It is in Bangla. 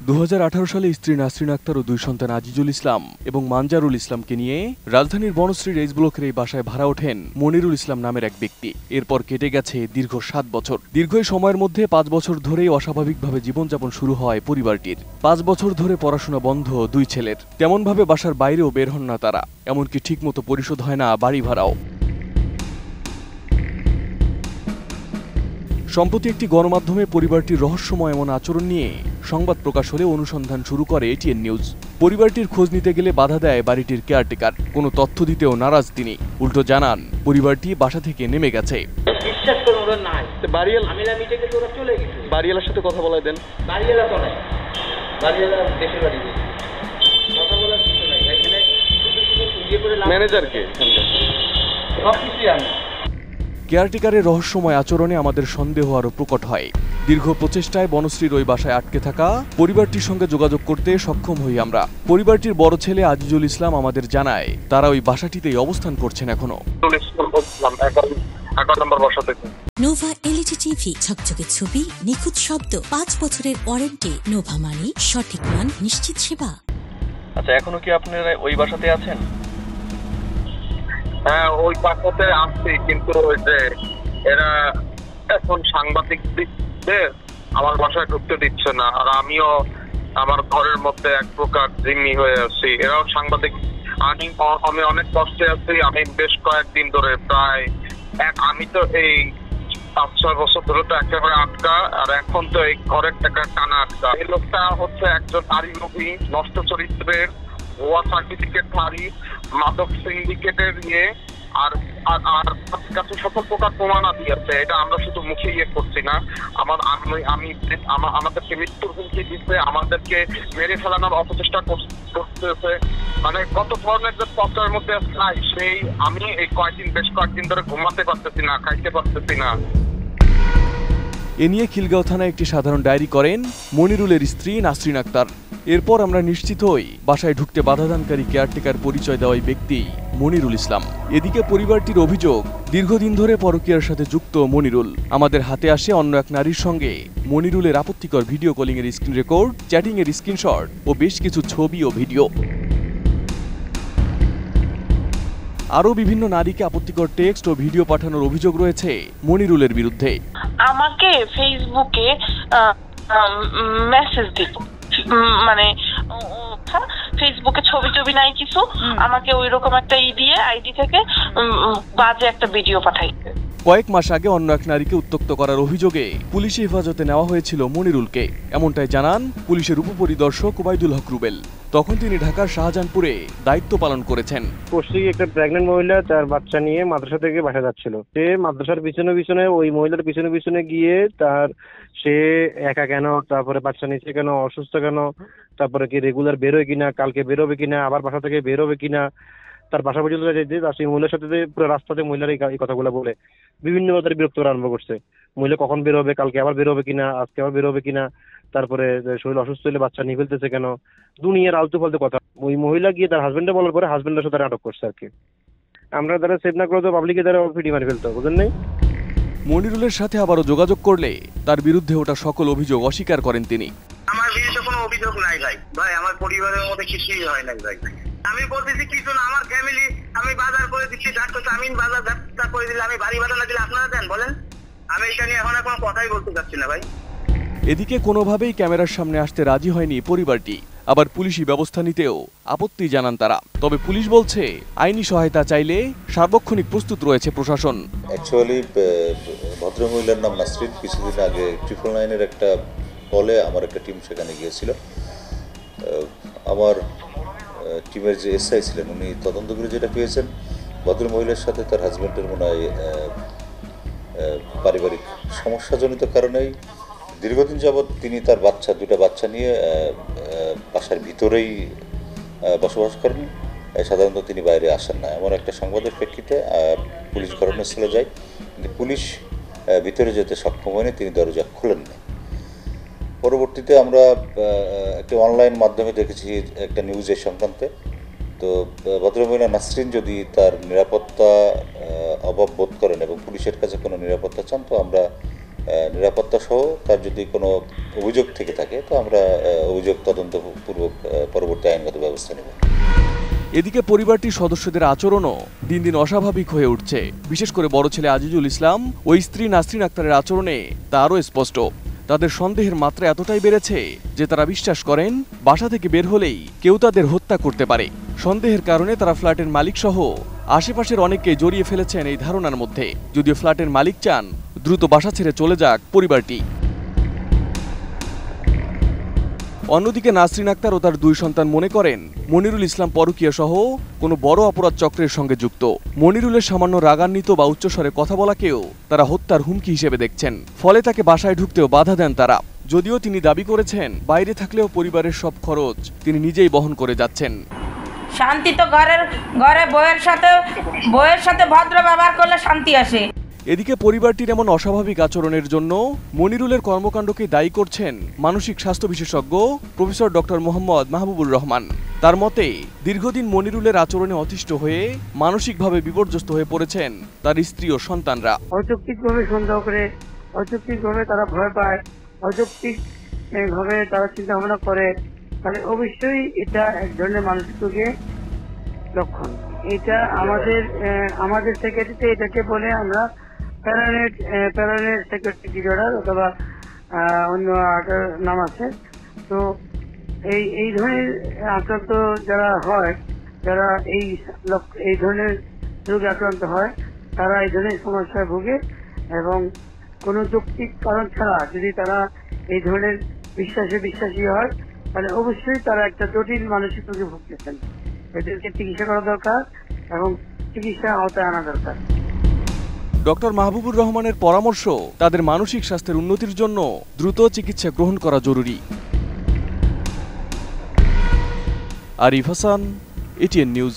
2018 সালে স্ত্রী নাসরিন আক্তার ও দুই সন্তান আজিজুল ইসলাম এবং মানজারুল ইসলামকে নিয়ে রাজধানীর বনশ্রীর এইচ ব্লকের এই বাসায় ভাড়া ওঠেন মনিরুল ইসলাম নামের এক ব্যক্তি। এরপর কেটে গেছে দীর্ঘ 7 বছর। দীর্ঘ এই সময়ের মধ্যে 5 বছর ধরেই অস্বাভাবিকভাবে জীবনযাপন শুরু হয় পরিবারটির। 5 বছর ধরে পড়াশোনা বন্ধ দুই ছেলের। তেমনভাবে বাসার বাইরেও বের হন না তারা, এমনকি ঠিকমতো পরিশোধ হয় না বাড়ি ভাড়াও। সম্প্রতি একটি গণমাধ্যমে পরিবারটির রহস্যময় এমন আচরণ নিয়ে সংবাদ প্রকাশ হলে অনুসন্ধান শুরু করে এটিএন নিউজ। পরিবারটির খোঁজ নিতে গেলে বাধা দেয় বাড়িটির কেয়ারটেকার। কোনো তথ্য দিতেও নারাজ তিনি। উল্টো জানান পরিবারটি বাসা থেকে নেমে গেছে। বিশ্বাস করুন ওরা নাই। আমি মিটিংয়ে তো ওরা চলে গেছে। বাড়িওয়ালার সাথে কথা বলাই দেন। বাড়িওয়ালা তো নাই। বাড়িওয়ালা দেশের বাড়ি গেছে। কথা বলার কিছু নাই। এখানে শুধু ইয়ে করে ম্যানেজারকে সব কিছুই আমি। কেয়ারটেকারের রহস্যময় আচরণে আমাদের সন্দেহ আরও প্রকট হয়। দীর্ঘ প্রচেষ্টায় বনশ্রীর ওই বাসায় আটকে থাকা পরিবারটির সঙ্গে যোগাযোগ করতে সক্ষম হই আমরা। পরিবারটির বড় ছেলে আজিজুল ইসলাম আমাদের জানায় তারা ওই বাসাটিতেই অবস্থান করছেন এখনো। নোভা এলইডি টিভি, ঝকঝকে ছবি, নিখুঁত শব্দ, 5 বছরের ওয়ারেন্টি। নোভা মানি সঠিক মান, নিশ্চিত সেবা। আচ্ছা, এখনো কি আপনারা ওই বাসাতে আছেন? হ্যাঁ, ওই বাসাতে আসছি, কিন্তু ওই যে এরা এখন সাংবাদিকদের আমার বাসায় ঢুকতে দিচ্ছে না, আর আমিও আমার ঘরের মধ্যে এক প্রকার জিম্মি হয়ে আছি। এরাও সাংবাদিক। আমি অনেক কষ্টে আছি। আমি বেশ কয়েকদিন ধরে আমি তো এই 5-6 বছর ধরে তো একেবারে আটকা, আর এখন তো এই ঘরের টাকা টানা আটকা। এই লোকটা হচ্ছে একজন আরিমুখী, নষ্ট চরিত্রের, ভুয়া সার্টিফিকেটধারী, মাদক সিন্ডিকেটের ইয়ে, আর কাছে সকল প্রকার প্রমাণাদি আছে। এটা আমরা শুধু মুখে ইয়ে করছি না, আমাদেরকে মৃত্যুর হুমকি দিচ্ছে, আমাদেরকে মেরে ফেলানোর অপচেষ্টা করতেছে। মানে কত ধরনের যে তত্ত্বের মধ্যে নাই, সেই আমি এই বেশ কয়েকদিন ধরে ঘুমাতে পারতেছি না, খাইতে পারতেছি না। এ নিয়ে খিলগাঁও থানায় একটি সাধারণ ডায়েরি করেন মনিরুলের স্ত্রী নাসরিন আক্তার। এরপর আমরা নিশ্চিত হই বাসায় ঢুকতে বাধাদানকারী কেয়ারটেকার পরিচয় দেওয়া ব্যক্তি মনিরুল ইসলাম। এদিকে পরিবারটির অভিযোগ, দীর্ঘদিন ধরে পরকীয়ার সাথে যুক্ত মনিরুল। আমাদের হাতে আসে অন্য এক নারীর সঙ্গে মনিরুলের আপত্তিকর ভিডিও কলিং এর স্ক্রিন রেকর্ড, চ্যাটিং এর স্ক্রিনশট ও বেশ কিছু ছবি ও ভিডিও। আরও বিভিন্ন নারীকে আপত্তিকর টেক্সট ও ভিডিও পাঠানোর অভিযোগ রয়েছে মনিরুলের বিরুদ্ধে। আমাকে ফেসবুকে মেসেজ দিত, মানে ফেসবুকে ছবি নাই কিছু, আমাকে ওই রকম একটা আইডি থেকে বাজে একটা ভিডিও পাঠাইছে। কয়েক মাস আগে অন্য এক নারীকে উত্ত্যক্ত করার অভিযোগে পুলিশি হেফাজতে নেওয়া হয়েছিল মনিরুলকে, এমনটাই জানান পুলিশের উপপরিদর্শক ওবায়দুল হক রুবেল। তখন তিনি ঢাকার শাহজাহানপুরে দায়িত্ব পালন করেছেন। পশ্চিম একটা প্রেগনেন্ট মহিলা তার বাচ্চা নিয়ে মাদ্রাসা থেকে বাসা যাচ্ছিল। সে মাদ্রাসার পিছনে ওই মহিলার পিছনে গিয়ে সে একা কেন, তারপরে বাচ্চা নিচে কেন, অসুস্থ কেন, তারপরে কি রেগুলার বেরোয় কিনা, কালকে বেরোবে কিনা, আবার বাসা থেকে বেরোবে কিনা, তার বাসা পর্যন্ত যেতে তার সেই মহিলার সাথে পুরো রাস্তাতে মহিলার এই কথাগুলো বলে বিভিন্ন তাদের বিরক্ত করা আরম্ভ করছে। মহিলা কখন বেরোবে, কালকে আবার বেরোবে কিনা, আজকে আবার বেরোবে কিনা, তারপরে শরীর অসুস্থ হলে বাচ্চা নিয়ে ফেলতেছে কেন, দুনিয়ার আলতু ফালতু কথা। ওই মহিলা গিয়ে তার হাজবেন্ডে বলার পরে হাজবেন্ডের সাথে আটক করছে আর কি। আমরা তারা সেভ না করে তো পাবলিকে তারা ফিডি মারি ফেলতো, বুঝলেন নাই? মনিরুলের সাথে আবারও যোগাযোগ করলে তার বিরুদ্ধে ওটা সকল অভিযোগ অস্বীকার করেন তিনি। আমার বিরুদ্ধে কোনো অভিযোগ নাই ভাই, আমার পরিবারের মধ্যে কিছুই হয় নাই ভাই। আমি বলতেছি কিছু না, আমার ফ্যামিলি, আমি বাজার করে দিচ্ছি, আমি বাজার করে দিলে, আমি বাড়ি ভাড়া না দিলে আপনারা দেন বলেন? আমি এটা নিয়ে এখন কোনো কথাই বলতে চাচ্ছি না ভাই। এদিকে কোনোভাবেই ক্যামেরার সামনে আসতে রাজি হয়নি পরিবারটি। আবার পুলিশি ব্যবস্থা নিতেও আপত্তি জানান তারা। তবে পুলিশ বলছে আইনি সহায়তা চাইলে সার্বক্ষণিক প্রস্তুত রয়েছে প্রশাসন। অ্যাকচুয়ালি ভদ্রমহিলার নাম নাসরিন। কিছুদিন আগে 999-এর একটা কলে আমার একটা টিম সেখানে গিয়েছিল। আমার টিমের যে এসআই ছিলেন উনি তদন্ত করে যেটা পেয়েছেন, ভদ্রমহিলার সাথে তার হাজব্যান্ডের মনে হয় পারিবারিক সমস্যাজনিত কারণেই দীর্ঘদিন যাবৎ তিনি তার দুটা বাচ্চা নিয়ে বাসার ভিতরেই বসবাস করেন। সাধারণত তিনি বাইরে আসেন না। এমন একটা সংবাদের প্রেক্ষিতে পুলিশ ঘটনাস্থলে যায়, কিন্তু পুলিশ ভিতরে যেতে সক্ষম হয়নি, তিনি দরজা খোলেন না। পরবর্তীতে আমরা একটা অনলাইন মাধ্যমে দেখেছি একটা নিউজের সংক্রান্তে। তো ভদ্রমহিলা নাসরিন যদি তার নিরাপত্তা অভাব বোধ করেন এবং পুলিশের কাছে কোনো নিরাপত্তা চান, তো আমরা নিরাপত্তা সহ তার যদি কোনো অভিযোগ থেকে থাকে তো আমরা অভিযোগ তদন্তপূর্বক পরবর্তী আইনগত ব্যবস্থা নেব। এদিকে পরিবারটির সদস্যদের আচরণও দিন দিন অস্বাভাবিক হয়ে উঠছে। বিশেষ করে বড় ছেলে আজিজুল ইসলাম ও স্ত্রী নাসরিন আক্তারের আচরণে তা আরও স্পষ্ট। তাদের সন্দেহের মাত্রা এতটাই বেড়েছে যে তারা বিশ্বাস করেন বাসা থেকে বের হলেই কেউ তাদের হত্যা করতে পারে। সন্দেহের কারণে তারা ফ্ল্যাটের মালিক সহ আশেপাশের অনেককে জড়িয়ে ফেলেছেন এই ধারণার মধ্যে। যদিও ফ্ল্যাটের মালিক চান দ্রুত বাসা ছেড়ে চলে যাক পরিবারটি। অন্যদিকে নাসরিন আক্তার ও তার 2 সন্তান মনে করেন মনিরুল ইসলাম পরকীয়া সহ কোনো বড় অপরাধ চক্রের সঙ্গে যুক্ত। মনিরুলের সামান্য রাগান্বিত বা উচ্চস্বরে কথা বলাকেও তারা হত্যার হুমকি হিসেবে দেখছেন। ফলে তাকে বাসায় ঢুকতেও বাধা দেন তারা। যদিও তিনি দাবি করেছেন বাইরে থাকলেও পরিবারের সব খরচ তিনি নিজেই বহন করে যাচ্ছেন। শান্তি তো ঘরে বউয়ের সাথে ভদ্র ব্যবহার করলে শান্তি আসে। এদিকে পরিবারটির এমন অস্বাভাবিক আচরণের জন্য মনিরুলের কর্মকাণ্ডকে দায়ী করছেন মানসিক স্বাস্থ্য বিশেষজ্ঞ প্রফেসর ডক্টর মোহাম্মদ মাহবুবুর রহমান। তার মতে দীর্ঘদিন মনিরুলের আচরণে অতিষ্ঠ হয়ে মানসিকভাবে বিপর্যস্ত হয়ে পড়েছেন তার স্ত্রী ও সন্তানরা। অযৌক্তিকভাবে সন্দেহ করে, অযৌক্তিকভাবে তারা ভয় পায়, অযৌক্তিকভাবে তারা চিন্তা ভাবনা করে, তাহলে অবশ্যই এটা এক ধরনের মানসিক রোগের লক্ষণ। এটা আমাদের সেক্রেটারিতে এটাকে বলে আমরা প্যারানয়েড সাইকোটিক ডিসঅর্ডার অথবা অন্য নাম আছে। তো এই ধরনের আক্রান্ত যারা হয়, যারা এই ধরনের রোগে আক্রান্ত হয়, তারা এই ধরনের সমস্যায় ভোগে এবং কোনো যৌক্তিক কারণ ছাড়া যদি তারা এই ধরনের বিশ্বাসী হয় তাহলে অবশ্যই তারা একটা জটিল মানসিক রোগে ভুগতেছেন। এদেরকে চিকিৎসা করা দরকার এবং চিকিৎসা আওতায় আনা দরকার। ডক্টর মাহবুবুর রহমানের পরামর্শ তাদের মানসিক স্বাস্থ্যের উন্নতির জন্য দ্রুত চিকিৎসা গ্রহণ করা জরুরি। Arif Hasan, ATN news.